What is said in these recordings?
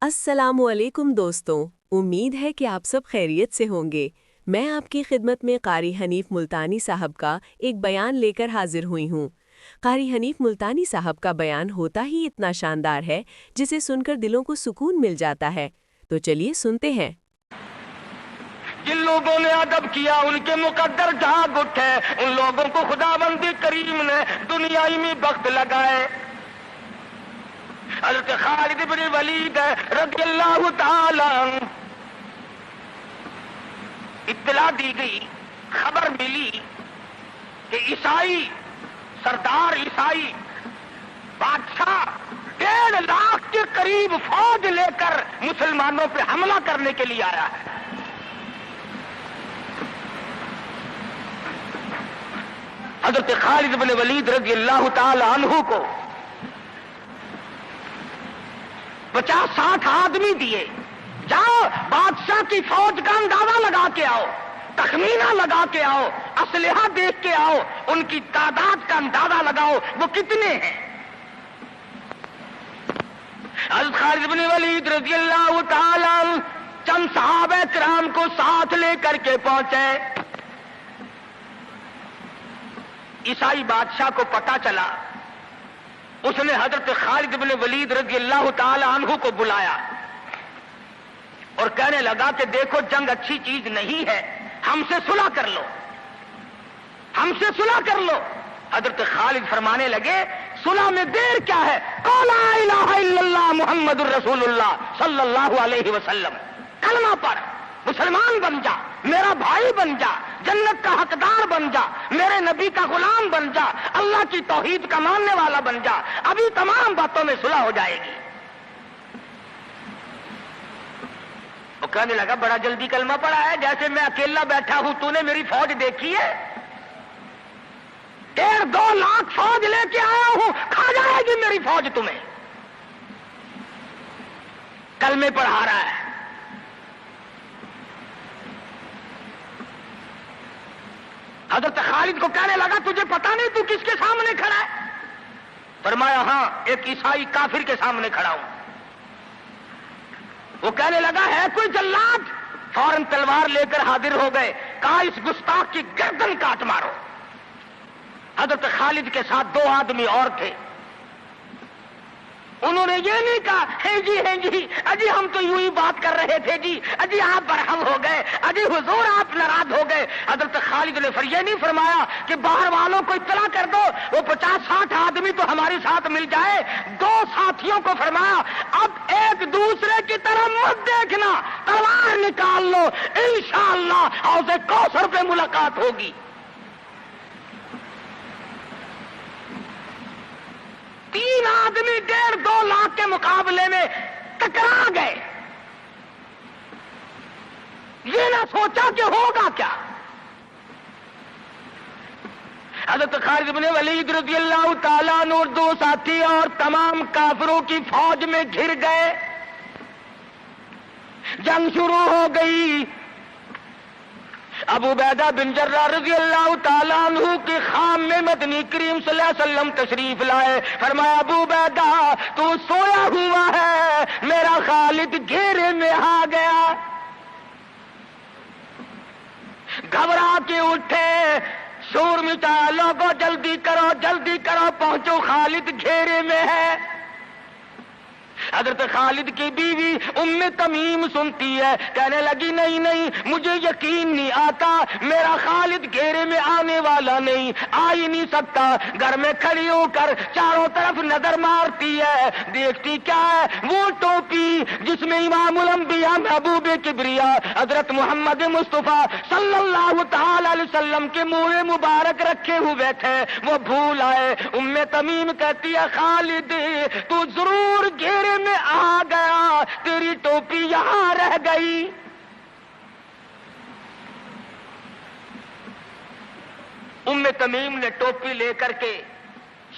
السلام علیکم دوستوں، امید ہے کہ آپ سب خیریت سے ہوں گے۔ میں آپ کی خدمت میں قاری حنیف ملتانی صاحب کا ایک بیان لے کر حاضر ہوئی ہوں۔ قاری حنیف ملتانی صاحب کا بیان ہوتا ہی اتنا شاندار ہے جسے سن کر دلوں کو سکون مل جاتا ہے، تو چلیے سنتے ہیں۔ جن لوگوں نے ادب کیا ان کے مقدر جھاگ اٹھے، ان لوگوں کو خداوند کریم نے دنیائی میں بخت لگائے۔ حضرت خالد بن ولید رضی اللہ تعالی عنہ، اطلاع دی گئی، خبر ملی کہ عیسائی سردار عیسائی بادشاہ 1.5 لاکھ کے قریب فوج لے کر مسلمانوں پہ حملہ کرنے کے لیے آیا ہے۔ حضرت خالد بن ولید رضی اللہ تعالی عنہ کو 50-60 آدمی دیے، جاؤ بادشاہ کی فوج کا اندازہ لگا کے آؤ، تخمینہ لگا کے آؤ، اسلحہ دیکھ کے آؤ، ان کی تعداد کا اندازہ لگاؤ وہ کتنے ہیں۔ حضرت خالد بن ولید رضی اللہ تعالی عنہ چند صحابہ کرام کو ساتھ لے کر کے پہنچے۔ عیسائی بادشاہ کو پتا چلا، اس نے حضرت خالد بن ولید رضی اللہ تعالی عنہ کو بلایا اور کہنے لگا کہ دیکھو جنگ اچھی چیز نہیں ہے، ہم سے صلح کر لو، ہم سے صلح کر لو۔ حضرت خالد فرمانے لگے صلح میں دیر کیا ہے، قول لا الہ الا اللہ محمد الرسول اللہ صلی اللہ علیہ وسلم، کلمہ پڑھ، مسلمان بن جا، میرا بھائی بن جا، جنت کا حقدار بن جا، میرے نبی کا غلام بن جا، اللہ کی توحید کا ماننے والا بن جا، ابھی تمام باتوں میں صلح ہو جائے گی۔ وہ کہنے لگا بڑا جلدی کلمہ پڑھا ہے، جیسے میں اکیلا بیٹھا ہوں، تو نے میری فوج دیکھی ہے؟ 1.5-2 لاکھ فوج لے کے آیا ہوں، کھا جائے گی میری فوج تمہیں۔ کلمے پڑھا رہا ہے۔ حضرت خالد کو کہنے لگا تجھے پتا نہیں تو کس کے سامنے کھڑا ہے؟ فرمایا ہاں، ایک عیسائی کافر کے سامنے کھڑا ہوں۔ وہ کہنے لگا ہے کوئی جلاد؟ فوراً تلوار لے کر حاضر ہو گئے، کہا اس گستاخ کی گردن کاٹ مارو۔ حضرت خالد کے ساتھ 2 آدمی اور تھے، انہوں نے یہ نہیں کہا ہے جی اجی ہم تو یوں ہی بات کر رہے تھے جی، اجی آپ برہم ہو گئے، اجی حضور آپ ناراض ہو گئے۔ حضرت خالد نے یہ نہیں فرمایا کہ باہر والوں کو اطلاع کر دو، وہ 50-60 آدمی تو ہمارے ساتھ مل جائے۔ 2 ساتھیوں کو فرمایا اب ایک دوسرے کی طرف مت دیکھنا، تلوار نکال لو، انشاءاللہ حوض کوثر پہ ملاقات ہوگی۔ 3 آدمی 1.5-2 لاکھ کے مقابلے میں ٹکرا گئے، یہ نہ سوچا کہ ہوگا کیا۔ حضرت خالد بن ولید رضی اللہ تعالیٰ عنہ اور 2 ساتھی اور تمام کافروں کی فوج میں گھر گئے، جنگ شروع ہو گئی۔ ابو عبیدہ بن جراح رضی اللہ تعالیٰ عنہ کے خام میں مدنی کریم صلی اللہ علیہ وسلم تشریف لائے، فرمایا ابو عبیدہ تو سویا ہوا ہے، میرا خالد گھیرے میں آ گیا۔ گھبرا کے اٹھے، شور مچایا، لوگوں جلدی کرو پہنچو، خالد گھیرے میں ہے۔ حضرت خالد کی بیوی ام تمیم سنتی ہے، کہنے لگی نہیں مجھے یقین نہیں آتا، میرا خالد گھیرے میں آنے والا نہیں، آ ہی نہیں سکتا۔ گھر میں کھڑی ہو کر چاروں طرف نظر مارتی ہے، دیکھتی کیا ہے؟ وہ ٹوپی جس میں امام الانبیاء محبوب کبریا حضرت محمد مصطفیٰ صلی اللہ تعالی علیہ وسلم کے منہ مبارک رکھے ہوئے تھے، وہ بھول آئے۔ ام تمیم کہتی ہے خالد تو ضرور گھیرے میں آ گیا، تیری ٹوپی یہاں رہ گئی۔ ام تمیم نے ٹوپی لے کر کے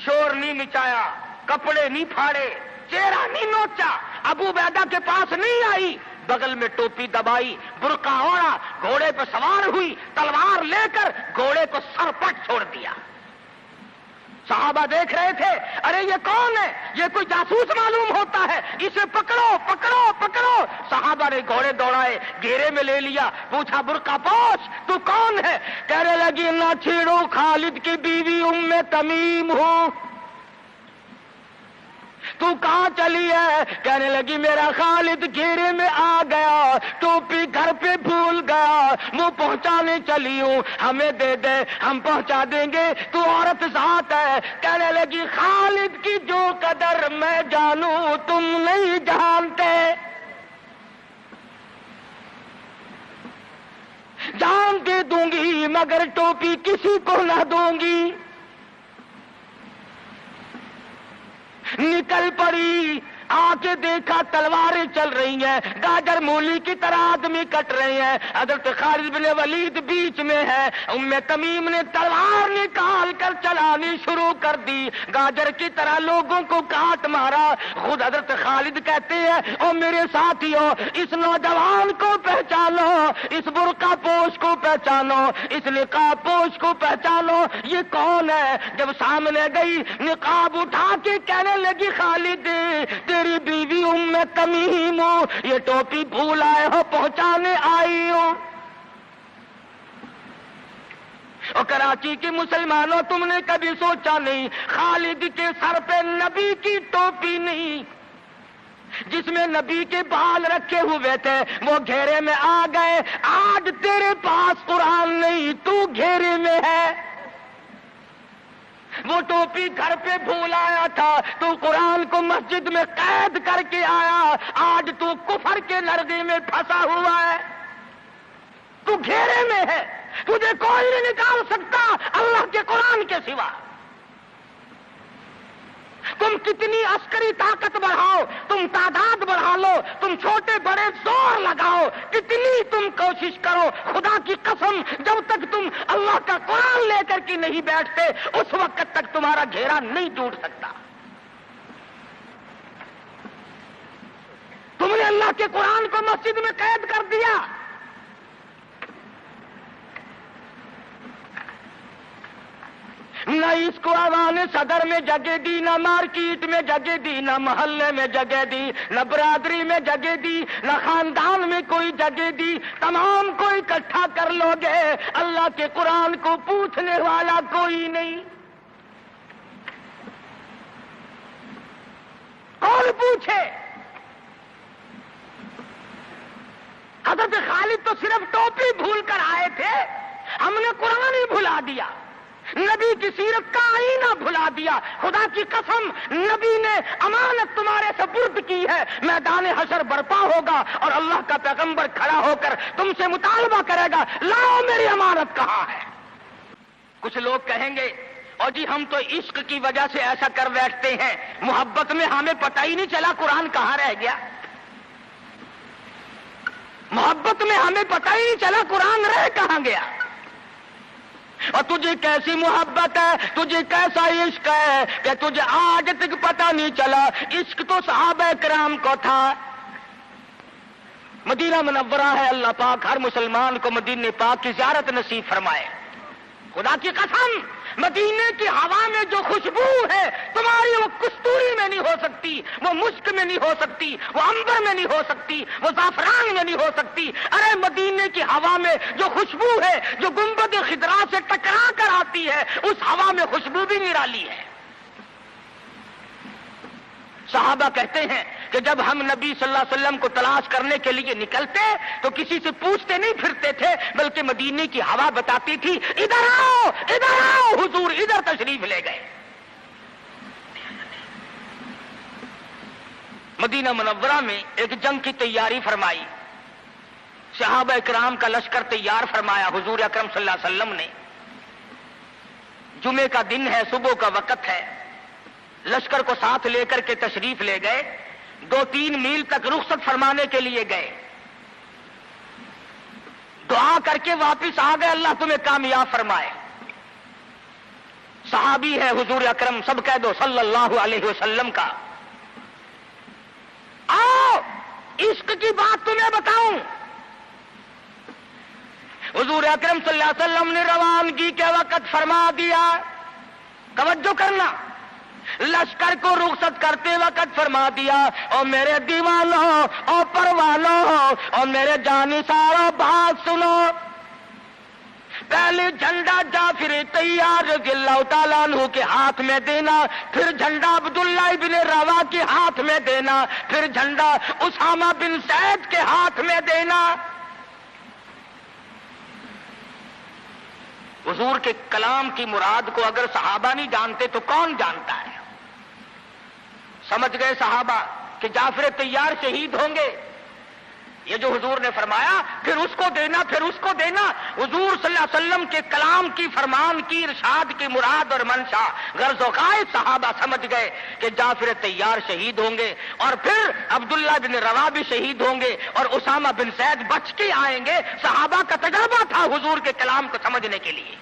شور نہیں مچایا، کپڑے نہیں پھاڑے، چہرہ نہیں نوچا، ابو عبیدہ کے پاس نہیں آئی، بغل میں ٹوپی دبائی، برقع اوڑھا، گھوڑے پہ سوار ہوئی، تلوار لے کر گھوڑے کو سر پٹ چھوڑ دیا۔ صحابہ دیکھ رہے تھے، ارے یہ کون ہے؟ یہ کوئی جاسوس معلوم ہوتا ہے، اسے پکڑو پکڑو صحابہ نے گھوڑے دوڑائے، گھیرے میں لے لیا، پوچھا برقع پوش تو کون ہے؟ کہنے لگی نہ چھیڑو، خالد کی بیوی ام تمیم ہوں۔ تو کہاں چلی ہے؟ کہنے لگی میرا خالد گھیرے میں آ گیا، ٹوپی گھر پہ بھول گیا، وہ پہنچانے چلی ہوں، ہمیں دے دے ہم پہنچا دیں گے، تو عورت ذات ہے۔ کہنے لگی خالد کی جو قدر میں جانوں تم نہیں جانتے، جان دے دوں گی مگر ٹوپی کسی کو نہ دوں گی۔ نکل پڑی، آ کے دیکھا تلواریں چل رہی ہیں، گاجر مولی کی طرح آدمی کٹ رہے ہیں، حضرت خالد بن ولید بیچ میں ہے۔ ام تمیم نے تلوار نکال کر چلانی شروع کر دی، گاجر کی طرح لوگوں کو کاٹ مارا۔ خود حضرت خالد کہتے ہیں او میرے ساتھیوں، اس نوجوان کو پہچانو، اس برقع پوش کو پہچانو، اس نقاب پوش کو پہچانو، یہ کون ہے؟ جب سامنے گئی نقاب اٹھا کے کہنے لگی خالد تیری بیوی ام تمیم ہوں، یہ ٹوپی بھول آئے ہو، پہنچانے آئی ہوں۔ اور کراچی کے مسلمانوں تم نے کبھی سوچا نہیں خالد کے سر پہ نبی کی ٹوپی نہیں، جس میں نبی کے بال رکھے ہوئے تھے، وہ گھیرے میں آ گئے۔ آج تیرے پاس قرآن نہیں، تو گھیرے میں ہے۔ وہ ٹوپی گھر پہ بھول آیا تھا، تو قرآن کو مسجد میں قید کر کے آیا، آج تو کفر کے لرزے میں پھنسا ہوا ہے، تو گھیرے میں ہے، تجھے کوئی نہیں نکال سکتا اللہ کے قرآن کے سوا۔ تم کتنی عسکری طاقت بڑھاؤ، تم تعداد بڑھا لو، تم چھوٹے بڑے زور لگاؤ، کتنی تم کوشش کرو، خدا کی قسم جب تک تم اللہ کا قرآن لے کر کے نہیں بیٹھتے اس وقت تک تمہارا گھیرا نہیں ٹوٹ سکتا۔ تم نے اللہ کے قرآن کو مسجد میں قید کر دیا۔ نہ اس کو عوام صدر میں جگہ دی، نہ مارکیٹ میں جگہ دی، نہ محلے میں جگہ دی، نہ برادری میں جگہ دی، نہ خاندان میں کوئی جگہ دی۔ تمام کو اکٹھا کر لو گے، اللہ کے قرآن کو پوچھنے والا کوئی نہیں۔ کون پوچھے؟ حضرت خالد تو صرف ٹوپی بھول کر آئے تھے، ہم نے قرآن ہی بھلا دیا، نبی کی سیرت کا آئینہ بھلا دیا۔ خدا کی قسم نبی نے امانت تمہارے سپرد کی ہے، میدان حشر برپا ہوگا اور اللہ کا پیغمبر کھڑا ہو کر تم سے مطالبہ کرے گا، لاؤ میری امانت کہاں ہے؟ کچھ لوگ کہیں گے اور جی ہم تو عشق کی وجہ سے ایسا کر بیٹھتے ہیں، محبت میں ہمیں پتہ ہی نہیں چلا قرآن کہاں رہ گیا، محبت میں ہمیں پتہ ہی نہیں چلا قرآن رہ کہاں گیا۔ اور تجھے کیسی محبت ہے، تجھے کیسا عشق ہے کہ تجھے آج تک پتہ نہیں چلا۔ عشق تو صحابہ کرام کو تھا۔ مدینہ منورہ ہے، اللہ پاک ہر مسلمان کو مدینہ پاک کی زیارت نصیب فرمائے۔ خدا کی قسم مدینے کی ہوا میں جو خوشبو ہے تمہاری، وہ کستوری میں نہیں ہو سکتی، وہ مشک میں نہیں ہو سکتی، وہ عنبر میں نہیں ہو سکتی، وہ زعفران میں نہیں ہو سکتی۔ ارے مدینے کی ہوا میں جو خوشبو ہے، جو گنبد خضرا سے ٹکرا کر آتی ہے، اس ہوا میں خوشبو بھی نرالی ہے۔ صحابہ کہتے ہیں کہ جب ہم نبی صلی اللہ علیہ وسلم کو تلاش کرنے کے لیے نکلتے تو کسی سے پوچھتے نہیں پھرتے تھے، بلکہ مدینے کی ہوا بتاتی تھی ادھر آؤ ادھر آؤ، حضور ادھر تشریف لے گئے۔ مدینہ منورہ میں ایک جنگ کی تیاری فرمائی، صحابہ کرام کا لشکر تیار فرمایا۔ حضور اکرم صلی اللہ علیہ وسلم نے، جمعے کا دن ہے، صبح کا وقت ہے، لشکر کو ساتھ لے کر کے تشریف لے گئے، 2-3 میل تک رخصت فرمانے کے لیے گئے، دعا کر کے واپس آ گئے، اللہ تمہیں کامیاب فرمائے۔ صحابی ہے حضور اکرم، سب کہہ دو صلی اللہ علیہ وسلم کا۔ آؤ عشق کی بات تمہیں بتاؤں۔ حضور اکرم صلی اللہ علیہ وسلم نے روانگی کے وقت فرما دیا، توجہ کرنا، لشکر کو رخصت کرتے وقت فرما دیا، اور میرے دیوانوں اور پروانوں، اور میرے جانی سارا بات سنو. پہلے جھنڈا جعفر طیار رضی اللہ تعالیٰ عنہ کے ہاتھ میں دینا، پھر جھنڈا عبداللہ ابن روا کے ہاتھ میں دینا، پھر جھنڈا اسامہ بن زید کے ہاتھ میں دینا. حضور کے کلام کی مراد کو اگر صحابہ نہیں جانتے تو کون جانتا ہے؟ سمجھ گئے صحابہ کہ جعفر طیار شہید ہوں گے. یہ جو حضور نے فرمایا پھر اس کو دینا، پھر اس کو دینا. حضور صلی اللہ علیہ وسلم کے کلام کی، فرمان کی، ارشاد کی مراد اور منشا غرض و غائب صحابہ سمجھ گئے کہ جعفر طیار شہید ہوں گے، اور پھر عبداللہ بن روا بھی شہید ہوں گے، اور اسامہ بن زید بچ کے آئیں گے. صحابہ کا تجربہ تھا حضور کے کلام کو سمجھنے کے لیے.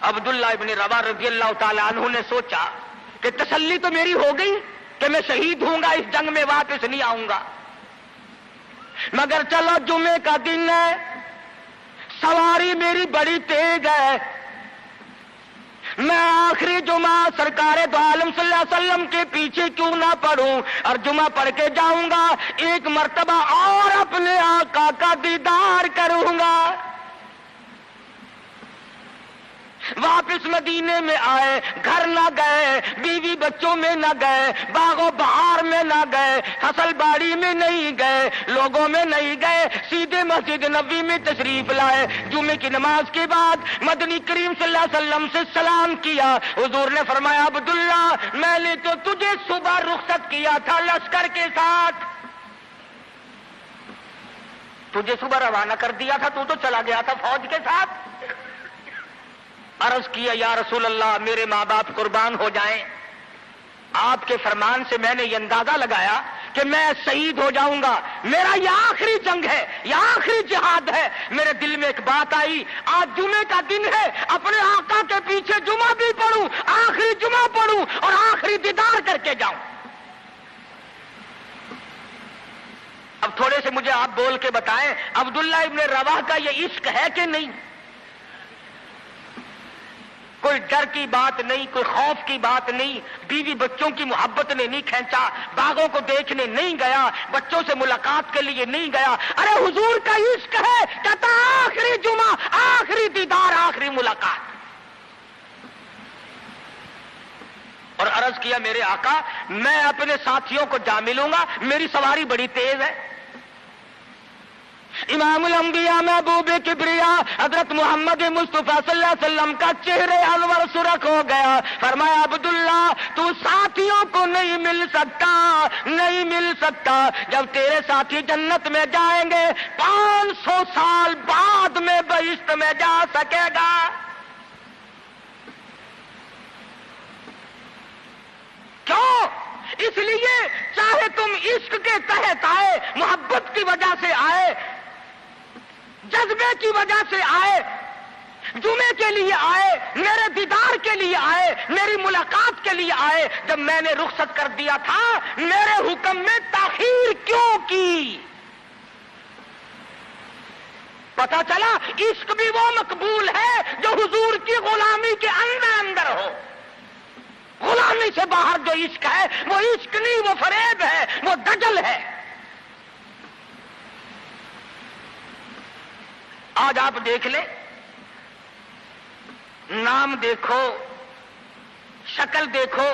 عبداللہ ابن روا رضی اللہ تعالی عنہ نے سوچا کہ تسلی تو میری ہو گئی کہ میں شہید ہوں گا، اس جنگ میں واپس نہیں آؤں گا، مگر چلو جمعے کا دن ہے، سواری میری بڑی تیز ہے، میں آخری جمعہ سرکار دو عالم صلی اللہ علیہ وسلم کے پیچھے کیوں نہ پڑھوں اور جمعہ پڑھ کے جاؤں گا، ایک مرتبہ اور اپنے آقا کا دیدار کروں گا. واپس مدینے میں آئے، گھر نہ گئے، بیوی بچوں میں نہ گئے، باغ و بہار میں نہ گئے، فصل باڑی میں نہیں گئے، لوگوں میں نہیں گئے، سیدھے مسجد نبوی میں تشریف لائے. جمعے کی نماز کے بعد مدنی کریم صلی اللہ علیہ وسلم سے سلام کیا. حضور نے فرمایا عبداللہ میں نے تو تجھے صبح رخصت کیا تھا لشکر کے ساتھ، تجھے صبح روانہ کر دیا تھا، تو چلا گیا تھا فوج کے ساتھ. عرض کیا یا رسول اللہ میرے ماں باپ قربان ہو جائیں، آپ کے فرمان سے میں نے یہ اندازہ لگایا کہ میں شہید ہو جاؤں گا، میرا یہ آخری جنگ ہے، یہ آخری جہاد ہے. میرے دل میں ایک بات آئی، آج جمعے کا دن ہے، اپنے آقا کے پیچھے جمعہ بھی پڑھوں، آخری جمعہ پڑھوں اور آخری دیدار کر کے جاؤں. اب تھوڑے سے مجھے آپ بول کے بتائیں عبداللہ ابن رواح کا یہ عشق ہے کہ نہیں؟ کوئی ڈر کی بات نہیں، کوئی خوف کی بات نہیں، بیوی بچوں کی محبت نے نہیں کھینچا، باغوں کو دیکھنے نہیں گیا، بچوں سے ملاقات کے لیے نہیں گیا. ارے حضور کا عشق ہے، کہتا آخری جمعہ، آخری دیدار، آخری ملاقات. اور عرض کیا میرے آقا میں اپنے ساتھیوں کو جا ملوں گا، میری سواری بڑی تیز ہے. امام الانبیاء محبوب کبریا حضرت محمد مصطفیٰ صلی اللہ علیہ وسلم کا چہرے انور سرخ ہو گیا. فرمایا عبداللہ تو ساتھیوں کو نہیں مل سکتا، نہیں مل سکتا. جب تیرے ساتھی جنت میں جائیں گے 500 سال بعد میں بہشت میں جا سکے گا. کیوں؟ اس لیے چاہے تم عشق کے تحت آئے، محبت کی وجہ سے آئے، جذبے کی وجہ سے آئے، جمعے کے لیے آئے، میرے دیدار کے لیے آئے، میری ملاقات کے لیے آئے، جب میں نے رخصت کر دیا تھا میرے حکم میں تاخیر کیوں کی؟ پتا چلا عشق بھی وہ مقبول ہے جو حضور کی غلامی کے اندر اندر ہو. غلامی سے باہر جو عشق ہے وہ عشق نہیں، وہ فریب ہے، وہ دجل ہے. آج آپ دیکھ لیں، نام دیکھو، شکل دیکھو،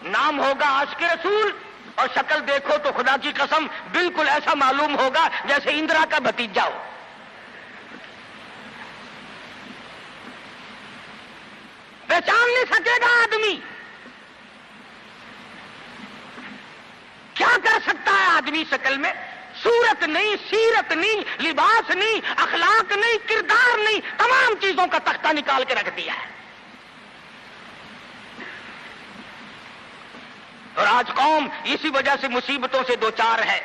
نام ہوگا عاشق رسول اور شکل دیکھو تو خدا کی قسم بالکل ایسا معلوم ہوگا جیسے اندرا کا بھتیجا ہو. پہچان نہیں سکے گا آدمی. کیا کر سکتا ہے آدمی شکل میں؟ صورت نہیں، سیرت نہیں، لباس نہیں، اخلاق نہیں، کردار نہیں، تمام چیزوں کا تختہ نکال کے رکھ دیا ہے. اور آج قوم اسی وجہ سے مصیبتوں سے دوچار ہے،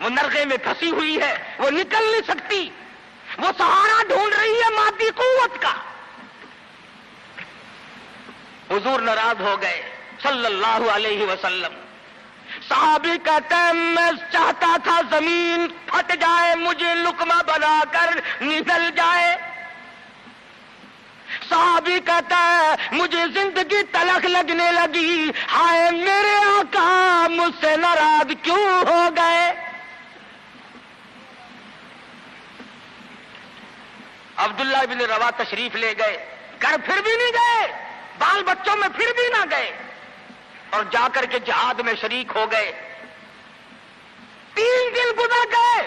وہ نرغے میں پھنسی ہوئی ہے، وہ نکل نہیں سکتی، وہ سہارا ڈھونڈ رہی ہے مادی قوت کا. حضور ناراض ہو گئے صلی اللہ علیہ وسلم. صحابی کہتے ہیں میں چاہتا تھا زمین پھٹ جائے، مجھے لقمہ بنا کر نگل جائے. صحابی کہتا ہے مجھے زندگی تلخ لگنے لگی، ہائے میرے آقا مجھ سے ناراض کیوں ہو گئے؟ عبداللہ بن روا تشریف لے گئے، گھر پھر بھی نہیں گئے، بال بچوں میں پھر بھی نہ گئے، اور جا کر کے جہاد میں شریک ہو گئے۔ 3 دن گزر گئے،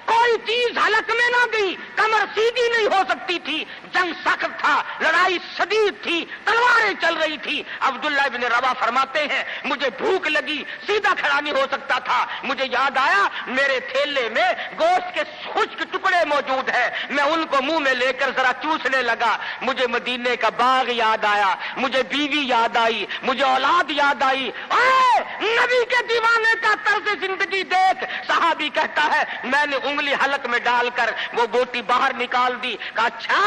کوئی چیز حلق میں نہ گئی، کمر سیدھی نہیں ہو سکتی تھی، جنگ سخت تھا، لڑائی شدید تھی، تلواریں چل رہی تھی۔ عبداللہ بن روا فرماتے ہیں مجھے بھوک لگی، سیدھا کھڑا نہیں ہو سکتا تھا، مجھے یاد آیا میرے تھیلے میں گوشت کے خشک ٹکڑے موجود ہیں، میں ان کو منہ میں لے کر ذرا چوسنے لگا، مجھے مدینے کا باغ یاد آیا، مجھے بیوی یاد آئی، مجھے اولاد یاد آئی۔ اے نبی کے دیوانے کا طرز زندگی دیکھ۔ صحابی کہتا ہے میں نے انگلی حلق میں ڈال کر وہ بوٹی باہر نکال دی، کہا اچھا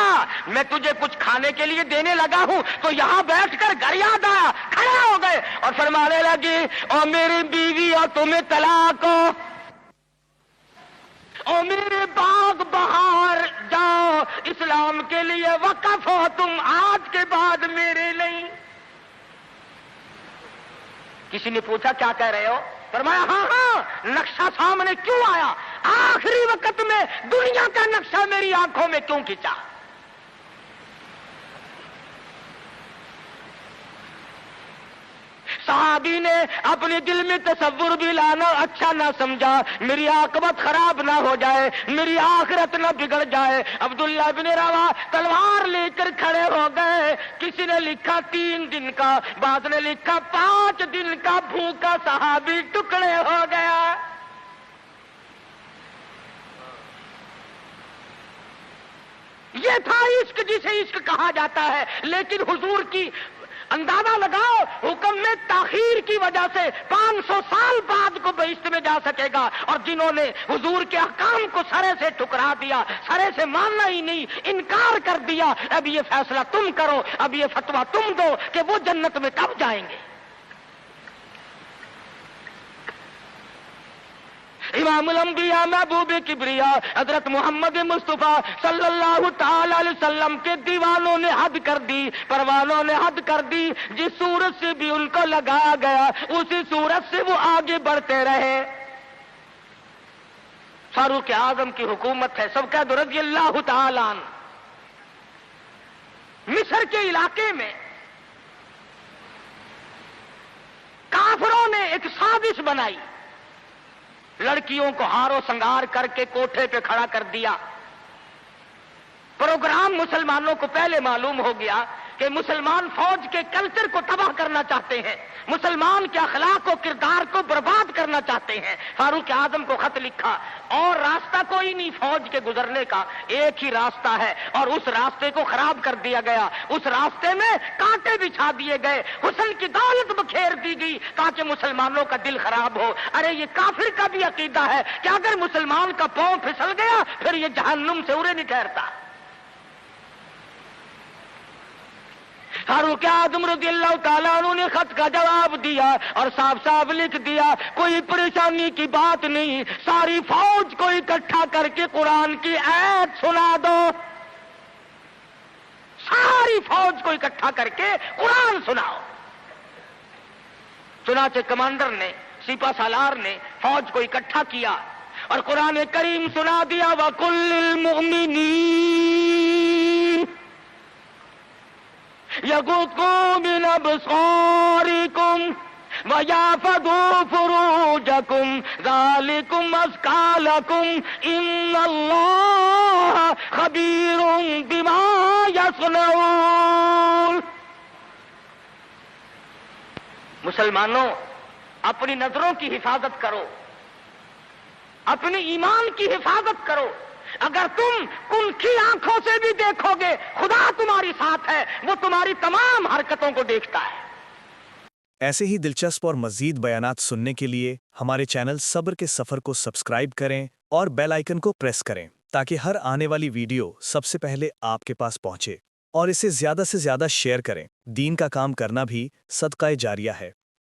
میں تجھے کچھ کھانے کے لیے دینے لگا ہوں تو یہاں بیٹھ کر گھر یاد آیا، کھڑے ہو گئے اور فرمانے لگی اور میری بیوی اور تمہیں طلاق ہو، اور میرے باغ بہار جاؤ، اسلام کے لیے وقف ہو تم، آج کے بعد میرے نہیں۔ کسی نے پوچھا کیا کہہ رہے ہو؟ فرمایا ہاں ہاں، نقشہ سامنے کیوں آیا؟ آخری وقت میں دنیا کا نقشہ میری آنکھوں میں کیوں کھینچا؟ صحابی نے اپنے دل میں تصور بھی لانا اچھا نہ سمجھا، میری عاقبت خراب نہ ہو جائے، میری آخرت نہ بگڑ جائے۔ عبداللہ بن روا تلوار لے کر کھڑے ہو گئے، کسی نے لکھا 3 دن کا، بعض نے لکھا 5 دن کا، بھوکا صحابی ٹکڑے ہو گیا۔ یہ تھا عشق جسے عشق کہا جاتا ہے، لیکن حضور کی اندازہ لگاؤ حکم میں تاخیر کی وجہ سے 500 سال بعد کو بہشت میں جا سکے گا، اور جنہوں نے حضور کے احکام کو سرے سے ٹھکرا دیا، سرے سے ماننا ہی نہیں، انکار کر دیا، اب یہ فیصلہ تم کرو، اب یہ فتویٰ تم دو کہ وہ جنت میں کب جائیں گے۔ امام الانبیاء محبوب کبریا حضرت محمد مصطفیٰ صلی اللہ تعالی علیہ وسلم کے دیوانوں نے حد کر دی، پروانوں نے حد کر دی، جس صورت سے بھی ان کو لگایا گیا اسی صورت سے وہ آگے بڑھتے رہے۔ فاروق اعظم کی حکومت ہے، سب کا رضی اللہ تعالی عنہ۔ مصر کے علاقے میں کافروں نے ایک سازش بنائی، لڑکیوں کو ہار و سنگار کر کے کوٹھے پہ کھڑا کر دیا۔ پروگرام مسلمانوں کو پہلے معلوم ہو گیا کہ مسلمان فوج کے کلچر کو تباہ کرنا چاہتے ہیں، مسلمان کے اخلاق و کردار کو برباد کرنا چاہتے ہیں۔ فاروق اعظم کو خط لکھا، اور راستہ کوئی نہیں فوج کے گزرنے کا، ایک ہی راستہ ہے، اور اس راستے کو خراب کر دیا گیا، اس راستے میں کانٹے بچھا دیے گئے، حسن کی دولت بکھیر دی گئی تاکہ مسلمانوں کا دل خراب ہو۔ ارے یہ کافر کا بھی عقیدہ ہے کہ اگر مسلمان کا پاؤں پھسل گیا پھر یہ جہنم سے ارے نہیں ٹھہرتا۔ فاروق اعظم رضی اللہ تعالیٰ عنہ نے خط کا جواب دیا اور صاف صاف لکھ دیا کوئی پریشانی کی بات نہیں، ساری فوج کو اکٹھا کر کے قرآن کی آیت سنا دو، ساری فوج کو اکٹھا کر کے قرآن سناؤ۔ چنانچہ کمانڈر نے، سپہ سالار نے فوج کو اکٹھا کیا اور قرآن کریم سنا دیا، وَقُلْ لِلْمُؤْمِنِينَ يَغُضُّوا مِنْ أَبْصَارِكُمْ وَيَحْفَظُوا فُرُوجَكُمْ ذَلِكُمْ أَزْكَىٰ لَكُمْ إِنَّ اللَّهَ خَبِيرٌ بِمَا يَصْنَعُونَ۔ مسلمانوں، اپنی نظروں کی حفاظت کرو، اپنی ایمان کی حفاظت کرو۔ اگر تم کنکھی آنکھوں سے بھی دیکھو گے خدا تمہاری ساتھ ہے، وہ تمہاری تمام حرکتوں کو دیکھتا ہے۔ ایسے ہی دلچسپ اور مزید بیانات سننے کے لیے ہمارے چینل صبر کے سفر کو سبسکرائب کریں اور بیل آئیکن کو پریس کریں تاکہ ہر آنے والی ویڈیو سب سے پہلے آپ کے پاس پہنچے، اور اسے زیادہ سے زیادہ شیئر کریں۔ دین کا کام کرنا بھی صدقہ جاریہ ہے۔